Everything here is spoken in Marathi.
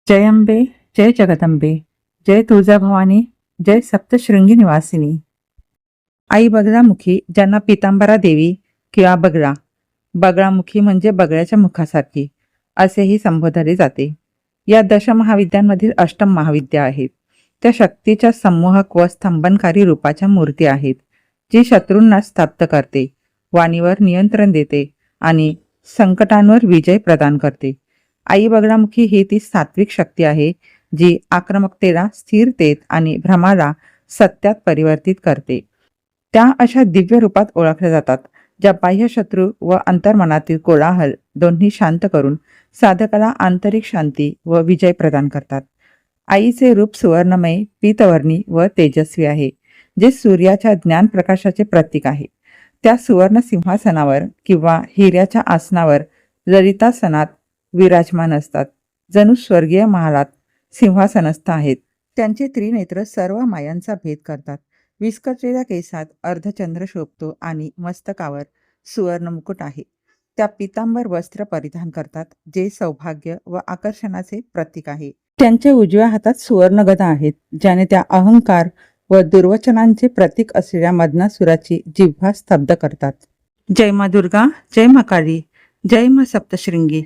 जय अंबे, जय जगदंबे, जय तुळजाभवानी, जय सप्तशृंगी निवासिनी. आई बगळामुखी, ज्यांना पितांबरा देवी किंवा बगळामुखी म्हणजे बगळ्याच्या मुखासारखी असेही संबोधले जाते. या दशमहाविद्यांमधील अष्टम महाविद्या आहेत. त्या शक्तीच्या संमोहक व स्तंभनकारी रूपाच्या मूर्ती आहेत, जी शत्रूंना स्तब्ध करते, वाणीवर नियंत्रण देते आणि संकटांवर विजय प्रदान करते. आई बगळामुखी ही ती सात्विक शक्ती आहे, जी आक्रमकतेला स्थिरतेत आणि भ्रमाला सत्यात परिवर्तित करते. त्या अशा दिव्य रूपात ओळखल्या जातात, ज्या बाह्य शत्रू व अंतर्मनातील कोलाहल दोन्ही शांत करून साधकाला आंतरिक शांती व विजय प्रदान करतात. आईचे रूप सुवर्णमय, पीतवर्णी व तेजस्वी आहे, जे सूर्याच्या ज्ञान प्रकाशाचे प्रतीक आहे. त्या सुवर्ण सिंहासनावर किंवा हिऱ्याच्या आसनावर ललितासनात विराजमान असतात, जणू स्वर्गीय महालात सिंहासनस्थ आहेत. त्यांचे त्रिनेत्र सर्व मायांचा भेद करतात. विस्कटलेल्या केसात अर्धचंद्र शोभतो आणि मस्तकावर सुवर्ण मुकुट आहे. त्या पितांबर वस्त्र परिधान करतात, जे सौभाग्य व आकर्षणाचे प्रतीक आहे. त्यांच्या उजव्या हातात सुवर्ण गदा आहेत, ज्याने त्या अहंकार व दुर्वचनांचे प्रतीक असलेल्या मदनासुराची जिव्हा स्तब्ध करतात. जय मा दुर्गा, जय मा काली, जय मा सप्तशृंगी.